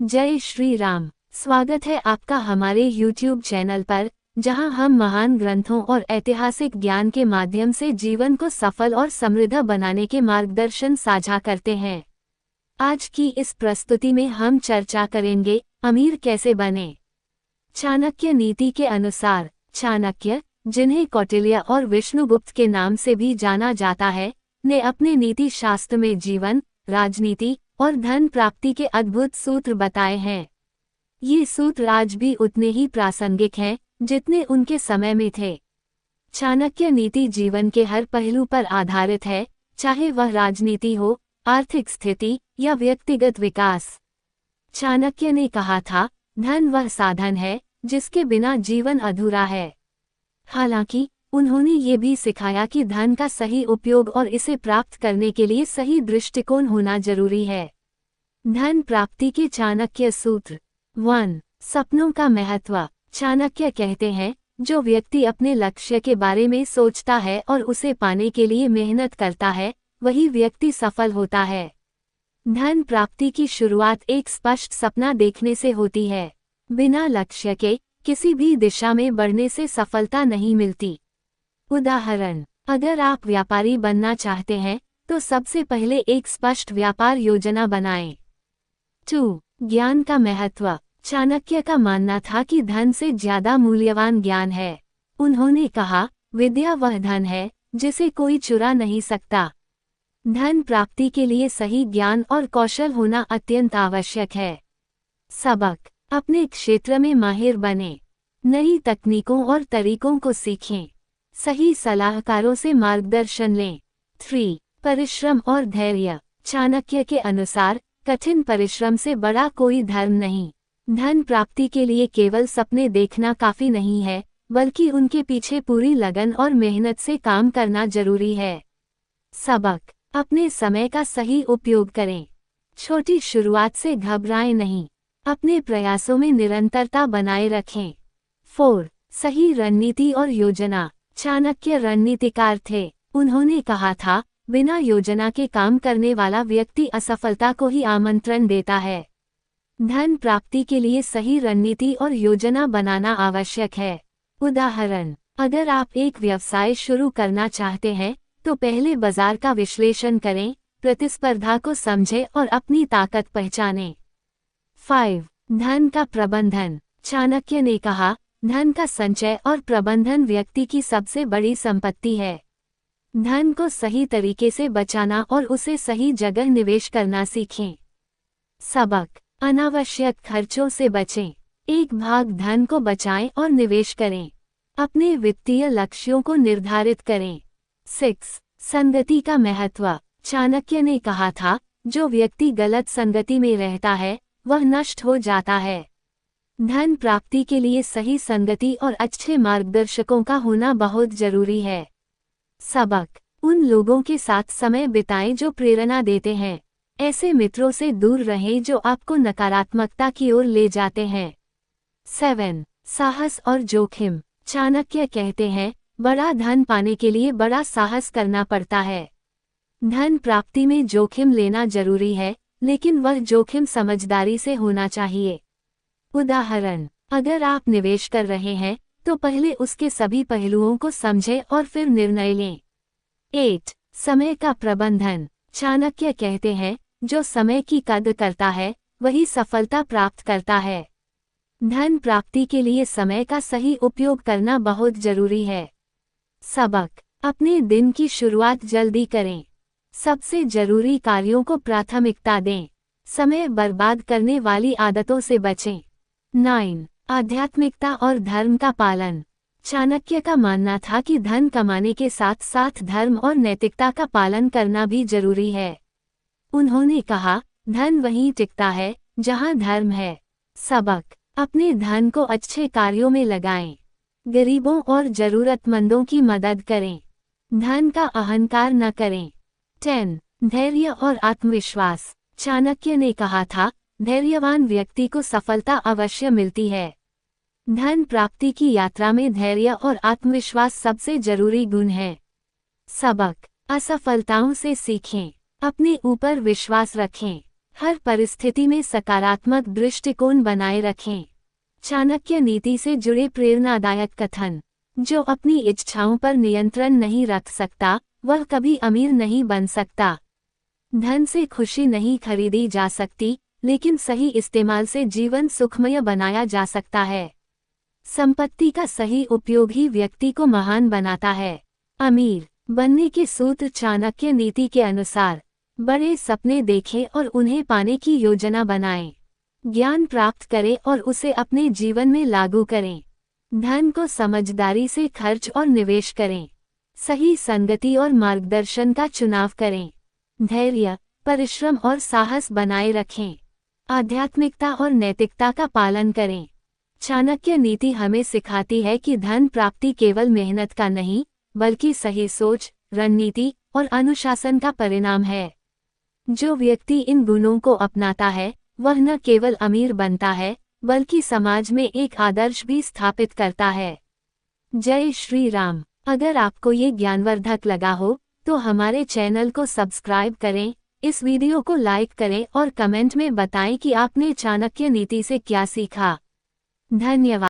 जय श्री राम। स्वागत है आपका हमारे YouTube चैनल पर, जहां हम महान ग्रंथों और ऐतिहासिक ज्ञान के माध्यम से जीवन को सफल और समृद्ध बनाने के मार्गदर्शन साझा करते हैं। आज की इस प्रस्तुति में हम चर्चा करेंगे, अमीर कैसे बने। चाणक्य नीति के अनुसार, चाणक्य, जिन्हें कौटिल्य और विष्णुगुप्त के नाम से भी जाना जाता है, ने अपने नीति शास्त्र में जीवन, राजनीति और धन प्राप्ति के अद्भुत सूत्र बताए हैं। ये सूत्र आज भी उतने ही प्रासंगिक हैं जितने उनके समय में थे। चाणक्य नीति जीवन के हर पहलू पर आधारित है, चाहे वह राजनीति हो, आर्थिक स्थिति या व्यक्तिगत विकास। चाणक्य ने कहा था, धन वह साधन है जिसके बिना जीवन अधूरा है। हालांकि उन्होंने ये भी सिखाया कि धन का सही उपयोग और इसे प्राप्त करने के लिए सही दृष्टिकोण होना जरूरी है। धन प्राप्ति के चाणक्य सूत्र। 1. सपनों का महत्व। चाणक्य कहते हैं, जो व्यक्ति अपने लक्ष्य के बारे में सोचता है और उसे पाने के लिए मेहनत करता है, वही व्यक्ति सफल होता है। धन प्राप्ति की शुरुआत एक स्पष्ट सपना देखने से होती है। बिना लक्ष्य के किसी भी दिशा में बढ़ने से सफलता नहीं मिलती। उदाहरण, अगर आप व्यापारी बनना चाहते हैं तो सबसे पहले एक स्पष्ट व्यापार योजना बनाएं। 2. ज्ञान का महत्व। चाणक्य का मानना था कि धन से ज्यादा मूल्यवान ज्ञान है। उन्होंने कहा, विद्या वह धन है जिसे कोई चुरा नहीं सकता। धन प्राप्ति के लिए सही ज्ञान और कौशल होना अत्यंत आवश्यक है। सबक, अपने क्षेत्र में माहिर बने। नई तकनीकों और तरीकों को सीखें। सही सलाहकारों से मार्गदर्शन लें। 3. परिश्रम और धैर्य। चाणक्य के अनुसार, कठिन परिश्रम से बड़ा कोई धर्म नहीं। धन प्राप्ति के लिए केवल सपने देखना काफी नहीं है, बल्कि उनके पीछे पूरी लगन और मेहनत से काम करना जरूरी है। सबक, अपने समय का सही उपयोग करें। छोटी शुरुआत से घबराएं नहीं, अपने प्रयासों में निरंतरता बनाए रखें। 4. सही रणनीति और योजना। चाणक्य रणनीतिकार थे। उन्होंने कहा था, बिना योजना के काम करने वाला व्यक्ति असफलता को ही आमंत्रण देता है। धन प्राप्ति के लिए सही रणनीति और योजना बनाना आवश्यक है। उदाहरण, अगर आप एक व्यवसाय शुरू करना चाहते हैं तो पहले बाजार का विश्लेषण करें, प्रतिस्पर्धा को समझें और अपनी ताकत पहचानें। 5. धन का प्रबंधन। चाणक्य ने कहा, धन का संचय और प्रबंधन व्यक्ति की सबसे बड़ी संपत्ति है। धन को सही तरीके से बचाना और उसे सही जगह निवेश करना सीखें। सबक, अनावश्यक खर्चों से बचें। एक भाग धन को बचाएं और निवेश करें। अपने वित्तीय लक्ष्यों को निर्धारित करें। 6. संगति का महत्व। चाणक्य ने कहा था, जो व्यक्ति गलत संगति में रहता है वह नष्ट हो जाता है। धन प्राप्ति के लिए सही संगति और अच्छे मार्गदर्शकों का होना बहुत जरूरी है। सबक, उन लोगों के साथ समय बिताएं जो प्रेरणा देते हैं। ऐसे मित्रों से दूर रहें जो आपको नकारात्मकता की ओर ले जाते हैं। 7. साहस और जोखिम। चाणक्य कहते हैं, बड़ा धन पाने के लिए बड़ा साहस करना पड़ता है। धन प्राप्ति में जोखिम लेना जरूरी है, लेकिन वह जोखिम समझदारी से होना चाहिए। उदाहरण, अगर आप निवेश कर रहे हैं तो पहले उसके सभी पहलुओं को समझें और फिर निर्णय लें। 8. समय का प्रबंधन। चाणक्य कहते हैं, जो समय की कद्र करता है वही सफलता प्राप्त करता है। धन प्राप्ति के लिए समय का सही उपयोग करना बहुत जरूरी है। सबक, अपने दिन की शुरुआत जल्दी करें। सबसे जरूरी कार्यों को प्राथमिकता दें। समय बर्बाद करने वाली आदतों से बचें। 9. आध्यात्मिकता और धर्म का पालन। चाणक्य का मानना था कि धन कमाने के साथ साथ धर्म और नैतिकता का पालन करना भी जरूरी है। उन्होंने कहा, धन वहीं टिकता है जहां धर्म है। सबक, अपने धन को अच्छे कार्यों में लगाएं। गरीबों और जरूरतमंदों की मदद करें। धन का अहंकार न करें। 10. धैर्य और आत्मविश्वास। चाणक्य ने कहा था, धैर्यवान व्यक्ति को सफलता अवश्य मिलती है। धन प्राप्ति की यात्रा में धैर्य और आत्मविश्वास सबसे जरूरी गुण हैं। सबक, असफलताओं से सीखें, अपने ऊपर विश्वास रखें। हर परिस्थिति में सकारात्मक दृष्टिकोण बनाए रखें। चाणक्य नीति से जुड़े प्रेरणादायक कथन। जो अपनी इच्छाओं पर नियंत्रण नहीं रख सकता, वह कभी अमीर नहीं बन सकता। धन से खुशी नहीं खरीदी जा सकती, लेकिन सही इस्तेमाल से जीवन सुखमय बनाया जा सकता है। संपत्ति का सही उपयोग ही व्यक्ति को महान बनाता है। अमीर बनने के सूत्र। चाणक्य नीति के अनुसार बड़े सपने देखें और उन्हें पाने की योजना बनाएं। ज्ञान प्राप्त करें और उसे अपने जीवन में लागू करें। धन को समझदारी से खर्च और निवेश करें। सही संगति और मार्गदर्शन का चुनाव करें। धैर्य, परिश्रम और साहस बनाए रखें। आध्यात्मिकता और नैतिकता का पालन करें। चाणक्य नीति हमें सिखाती है कि धन प्राप्ति केवल मेहनत का नहीं, बल्कि सही सोच, रणनीति और अनुशासन का परिणाम है। जो व्यक्ति इन गुणों को अपनाता है, वह न केवल अमीर बनता है, बल्कि समाज में एक आदर्श भी स्थापित करता है। जय श्री राम। अगर आपको ये ज्ञानवर्धक लगा हो, तो हमारे चैनल को सब्सक्राइब करें, इस वीडियो को लाइक करें और कमेंट में बताएं कि आपने चाणक्य नीति से क्या सीखा। धन्यवाद।